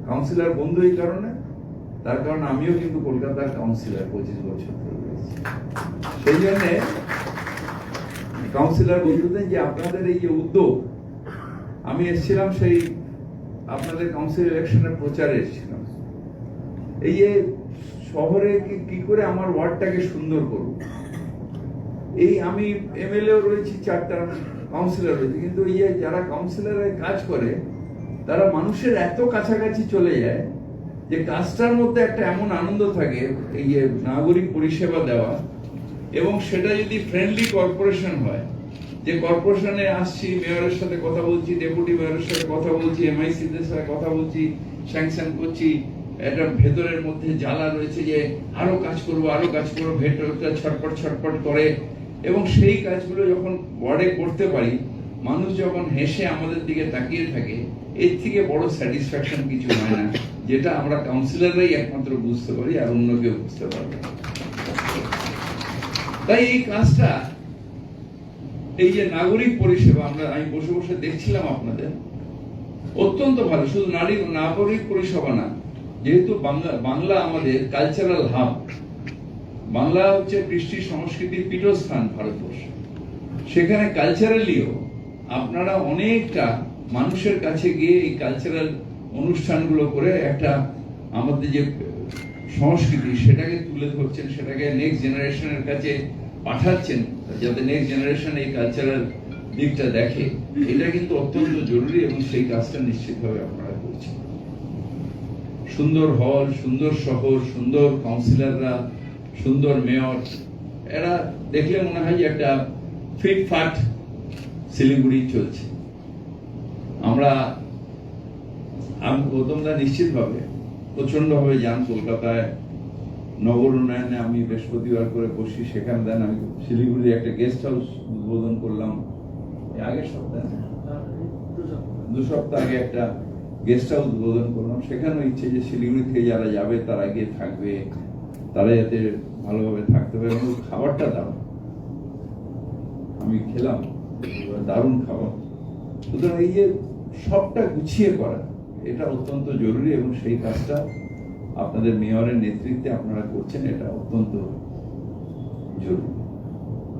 Councillor বন্ধু এই কারণে, তার কারণ আমিও কিন্তু কলকাতার কাউন্সিলর 25 বছর ধরে রয়েছি। সেই জন্য কাউন্সিলর বন্ধুদের যে আপনাদের এই যে উদ্যোগ, আমি এসেছিলাম সেই আপনাদের কাউন্সিল ইলেকশনের প্রচারে এসেছিলাম, এই যে শহরে কি করে আমার ওয়ার্ডটাকে সুন্দর করব। এই আমি এমএলএ রয়েছি, 4টা কাউন্সিলর রয়েছে, কিন্তু এই যে যারা কাউন্সিলরের কাজ করে তারা মানুষের এত কাছাকাছি চলে যায় যে কাজটার মধ্যে একটা এমন আনন্দ থাকে, এই যে নাগরিক পরিষেবা দেওয়া, এবং সেটা যদি ফ্রেন্ডলি কর্পোরেশন হয়, যে কর্পোরেশনে আসছি, মেয়রের সাথে কথা বলছি, ডেপুটি মেয়রের সাথে কথা বলছি, এমআইসি দের সাথে কথা বলছি, স্যাংশন করছি, এটা ভেতরের মধ্যে জ্বালা রয়েছে যে আরো কাজ করবো, ভেতরটা ছটপট করে, এবং সেই কাজগুলো যখন ওয়ার্ডে করতে পারি, মানুষ যখন হেসে আমাদের দিকে তাকিয়ে থাকে, এর থেকে বড় স্যাটিসফ্যাকশন কিছু হয় না, যেটা আমরা কাউন্সিলররাই একমাত্র বুঝতে পারি, আর অন্য কেউ বুঝতে পারবে না। তাই এই কাজটা, এই যে নাগরিক পরিষেবা, আমি বসে বসে দেখছিলাম আপনাদের, অত্যন্ত ভালো। শুধু নাগরিক পরিষেবা না, যেহেতু বাংলা আমাদের কালচারাল হাব, বাংলা হচ্ছে কৃষ্টি সংস্কৃতির পীঠস্থান ভারতবর্ষে, সেখানে কালচারালিও আপনারা অনেকটা মানুষের কাছে গিয়ে এই কালচারাল অনুষ্ঠানগুলো করে একটা আমাদের যে সংস্কৃতি সেটাকে তুলে ধরছেন, সেটাকে নেক্সট জেনারেশনের কাছে পাঠাচ্ছেন, যাতে নেক্সট জেনারেশন এই কালচারাল দিকটা দেখে। এটা কিন্তু অত্যন্ত জরুরি, এবং সেই কাজটা নিশ্চিতভাবে আপনারা করছেন। সুন্দর হল, সুন্দর শহর, সুন্দর কাউন্সিলররা, সুন্দর মেয়র, এরা দেখলে মনে হয় যে একটা ফিটফাট শিলিগুড়ি চলছে। গৌতমদা নিশ্চিতভাবে প্রচন্ডভাবে যান কলকাতায়, নগর উন্নয়নে আমি বৃহস্পতিবার করে বসি, সেখানে দেন। আমি শিলিগুড়ি একটা গেস্ট হাউস উদ্বোধন করলাম আগের সপ্তাহে, 2 সপ্তাহ আগে একটা গেস্ট হাউস উদ্বোধন করলাম। সেখানেও ইচ্ছে যে শিলিগুড়ি থেকে যারা যাবে তারা গিয়ে থাকবে, তারা যাতে ভালোভাবে থাকতে পারে, এবং খাবারটা দারুণ, আমি খেলাম, দারুণ খাবার। সুতরাং এই যে সবটা গুছিয়ে করা, এটা অত্যন্ত জরুরি, এবং সেই কাজটা আপনাদের মেয়রের নেতৃত্বে আপনারা করছেন, এটা অত্যন্ত জরুরি।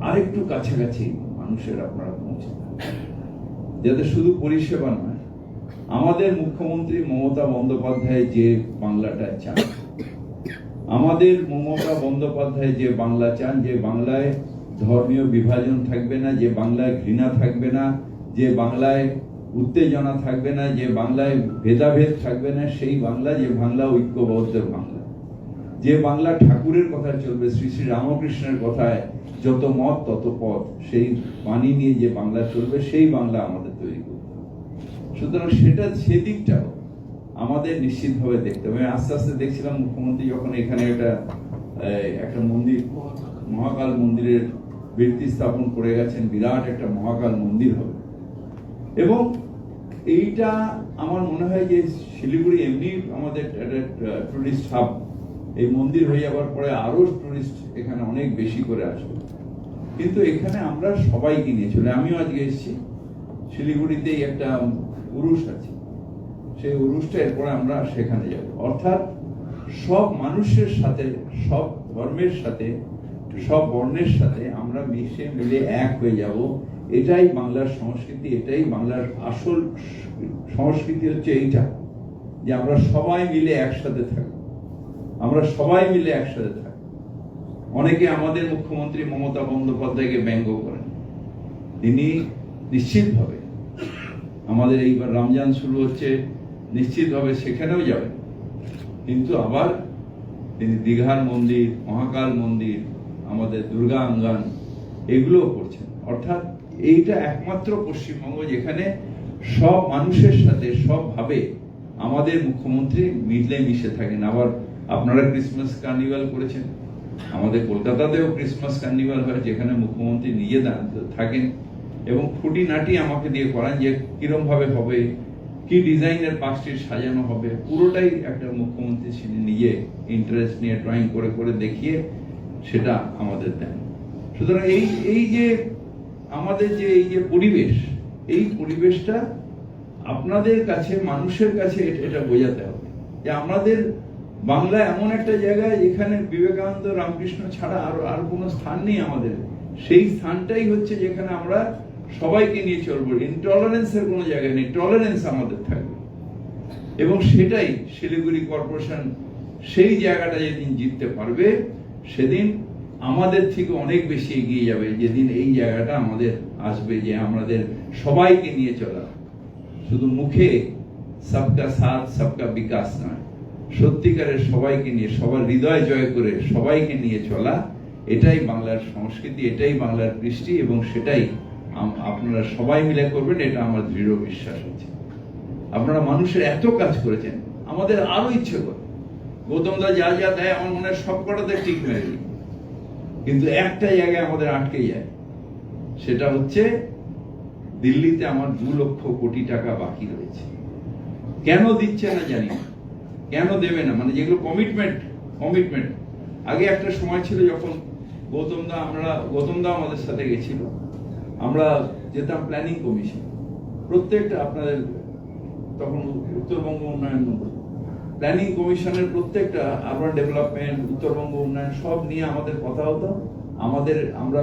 আরেকটু কাছাকাছি মানুষের আপনারা পৌঁছে, যাতে শুধু পরিষেবা নয়, আমাদের মুখ্যমন্ত্রী মমতা বন্দ্যোপাধ্যায় যে বাংলাটা চান, আমাদের মমতা বন্দ্যোপাধ্যায় যে বাংলা চান, যে বাংলায় ধর্মীয় বিভাজন থাকবে না, যে বাংলায় ঘৃণা থাকবে না, যে বাংলায় উত্তেজনা থাকবে না, যে বাংলায় ভেদাভেদ থাকবে না, সেই বাংলা, যে বাংলা ঐক্যবদ্ধ বাংলা, যে বাংলা ঠাকুরের কথা চলবে, শ্রী শ্রী রামকৃষ্ণের কথায় যত মত তত পথ, সেই বাণী নিয়ে যে বাংলা চলবে, সেই বাংলা আমাদের তৈরি করতে হবে। সুতরাং সেদিকটাও আমাদের নিশ্চিতভাবে দেখতে হবে। আস্তে আস্তে দেখছিলাম মুখ্যমন্ত্রী যখন এখানে একটা মন্দির, মহাকাল মন্দিরের ভিত্তি স্থাপন করে গেছেন, বিরাট একটা মহাকাল মন্দির হবে, এবং এইটা আমার মনে হয় যে শিলিগুড়ি এমনি আমাদের একটা টুরিস্ট হাব, এই মন্দির হয়ে যাওয়ার পরে আরো টুরিস্ট এখানে অনেক বেশি করে আসবে। কিন্তু এখানে আমরা সবাইকে নিয়ে চলে, আমিও আজকে এসেছি, শিলিগুড়িতেই একটা উরুস আছে, সেই উরুসটা এরপরে আমরা সেখানে যাব। অর্থাৎ সব মানুষের সাথে, সব ধর্মের সাথে, সব বর্ণের সাথে আমরা মিশে মিলে এক হয়ে যাব। এটাই বাংলার সংস্কৃতি, এটাই বাংলার আসল সংস্কৃতি, হচ্ছে এইটা যে আমরা সবাই মিলে একসাথে থাকবো, আমরা সবাই মিলে একসাথে থাকবো। অনেকে আমাদের মুখ্যমন্ত্রী মমতা বন্দ্যোপাধ্যায়কে ব্যঙ্গ করেন, তিনি নিশ্চিতভাবে, আমাদের এইবার রমজান শুরু হচ্ছে, নিশ্চিতভাবে সেখানেও যাবেন, কিন্তু আবার তিনি দীঘার মন্দির, মহাকাল মন্দির, আমাদের দুর্গা আঙ্গান, এগুলোও করছেন। অর্থাৎ এইটা একমাত্র পশ্চিমবঙ্গ যেখানে সব মানুষের সাথে সবভাবে আমাদের মুখ্যমন্ত্রী মিলে মিশে থাকেন। আবার আপনারা ক্রিসমাস কার্নিভাল করেছেন, আমাদের কলকাতাতেও ক্রিসমাস কার্নিভাল হয়, যেখানে মুখ্যমন্ত্রী নিজে থাকেন এবং খুঁটিনাটি আমাকে দিয়ে করান যে কিরম ভাবে হবে, কি ডিজাইনের পাঁচটির সাজানো হবে, পুরোটাই একটা মুখ্যমন্ত্রী নিজে ইন্টারেস্ট নিয়ে ড্রয়িং করে করে দেখিয়ে সেটা আমাদের দেন। সুতরাং এই যে আমাদের যে এই যে পরিবেশ, এই পরিবেশটা আপনাদের কাছে, মানুষের কাছে এটা বোঝাতে হবে। যে আমাদের বাংলা এমন একটা জায়গায় যেখানে বিবেকানন্দ, রামকৃষ্ণ ছাড়া আর কোনো স্থান নেই আমাদের। সেই স্থানটাই হচ্ছে যেখানে আমরা সবাইকে নিয়ে চলবো, ইনটলারেন্সের কোনো জায়গা নেই, টলারেন্স আমাদের থাকবে। এবং সেটাই শিলিগুড়ি কর্পোরেশন সেই জায়গাটা যেদিন জিততে পারবে, সেদিন আমাদের থেকে অনেক বেশি এগিয়ে যাবে। যেদিন এই জায়গাটা আমাদের আসবে যে আমাদের সবাইকে নিয়ে চলা, শুধু মুখে সবকা সাথ সবকা বিকাশ নয়, সত্যিকারের সবাইকে নিয়ে, সবার হৃদয় জয় করে সবাইকে নিয়ে চলা, এটাই বাংলার সংস্কৃতি, এটাই বাংলার কৃষ্টি, এবং সেটাই আপনারা সবাই মিলে করবেন, এটা আমার দৃঢ় বিশ্বাস আছে। আপনারা মানুষের এত কাজ করেছেন, আমাদের আরো ইচ্ছে করে গৌতম দা যা যা দেয় আমার মনে হয় সব কটাতে ঠিক মেরে দিই, কিন্তু একটা জায়গায় আমাদের আটকে যায়, সেটা হচ্ছে দিল্লিতে আমার 2 লক্ষ কোটি টাকা বাকি রয়েছে। কেন দিচ্ছে না জানি না, কেন দেবে না, মানে যেগুলো কমিটমেন্ট আগে একটা সময় ছিল যখন গৌতম দা আমাদের সাথে গেছিল, আমরা যেতাম প্ল্যানিং কমিশন, প্রত্যেকটা আপনাদের তখন উত্তরবঙ্গ উন্নয়ন প্ল্যানিং কমিশনের প্রত্যেকটা আরবান ডেভেলপমেন্ট, উত্তরবঙ্গ উন্নয়ন সব নিয়ে আমাদের কথা হতো। আমরা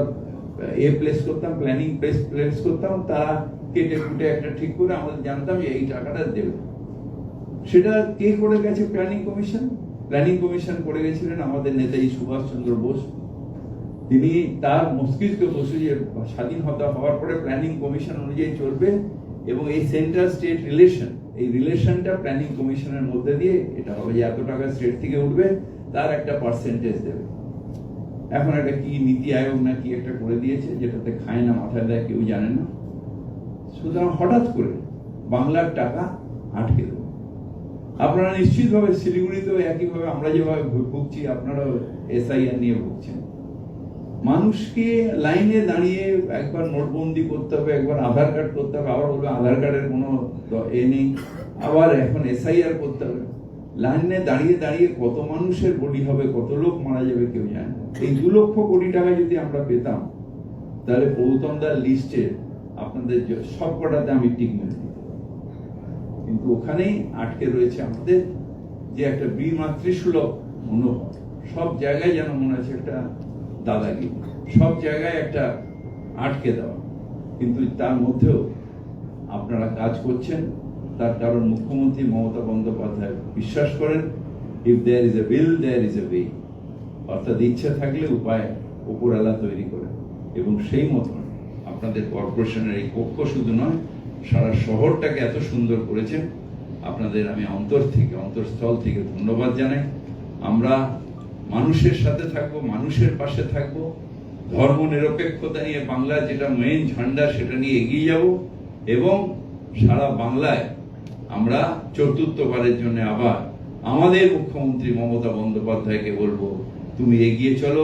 প্লেস করতাম, প্ল্যানিং প্লেস করতাম, তারা কেটে কুটে একটা ঠিক করে আমাদের জানতাম যে এই টাকাটা দেবে। সেটা কে করে গেছে? প্ল্যানিং কমিশন করে গেছিলেন আমাদের নেতাজি সুভাষচন্দ্র বোস। তিনি তার মস্তিষ্কে বসে যে স্বাধীনতা হওয়ার পরে প্ল্যানিং কমিশন অনুযায়ী চলবে, এবং এই সেন্ট্রাল স্টেট এই রিলেশনটা প্ল্যানিং কমিশনের মধ্যে দিয়ে এটা হবে যে এত টাকা স্টেট থেকে উঠবে, তার একটা পার্সেন্টেজ দেবে। এখন একটা কি নীতি আয়োগ না কি একটা করে দিয়েছে, যেটাতে খায় না মাথায় দেয় কেউ জানে না। সুতরাং হঠাৎ করে বাংলার টাকা আটকে দেবে। আপনারা নিশ্চিতভাবে শিলিগুড়িতেও একইভাবে আমরা যেভাবে ভুগছি, আপনারাও SIR নিয়ে ভুগছেন। মানুষকে লাইনে দাঁড়িয়ে একবার নোটবন্দি করতে হবে, একবার আধার কার্ড করতে হবে, আবার বলবে আধার কার্ডের কোনো নেই, আবার এখন SIR করতে হবে। লাইনে দাঁড়িয়ে কত মানুষের বলি হবে, কত লোক মারা যাবে কেউ জানে না। এই 2 লক্ষ কোটি টাকা যদি আমরা পেতাম, তাহলে গৌতম দার লিস্টে আপনাদের সব কটাতে আমি টিক মেরে দিতে পারি। কিন্তু ওখানেই আটকে রয়েছে আমাদের যে একটা বিমাতৃসুলভ মনোভাব। সব জায়গায় যেন মনে হচ্ছে একটা দাদাগিরি, সব জায়গায় একটা আটকে দেওয়া। কিন্তু তার মধ্যেও আপনারা কাজ করছেন, তার কারণ মুখ্যমন্ত্রী মমতা বন্দ্যোপাধ্যায় বিশ্বাস করেন, if there is a will there is a way, অর্থাৎ ইচ্ছে থাকলে উপায় উপরওয়ালা তৈরি করে। এবং সেই মতন আপনাদের কর্পোরেশনের এই কক্ষ শুধু নয়, সারা শহরটাকে এত সুন্দর করেছেন। আপনাদের আমি অন্তরস্থল থেকে ধন্যবাদ জানাই। আমরা মানুষের সাথে থাকবো, মানুষের পাশে থাকবো, ধর্ম নিরপেক্ষতা নিয়ে বাংলার যেটা মেইন ঝান্ডা সেটা নিয়ে এগিয়ে যাব, এবং সারা বাংলায় আমরা চতুর্থবারের জন্য আবার আমাদের মুখ্যমন্ত্রী মমতা বন্দ্যোপাধ্যায়কে বলবো, তুমি এগিয়ে চলো,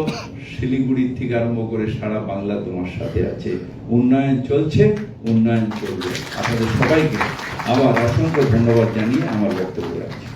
শিলিগুড়ির থেকে আরম্ভ করে সারা বাংলা তোমার সাথে আছে, উন্নয়ন চলছে, উন্নয়ন চলবে। আপনাদের সবাইকে আবার অসংখ্য ধন্যবাদ জানিয়ে আমার বক্তব্য রাখছি।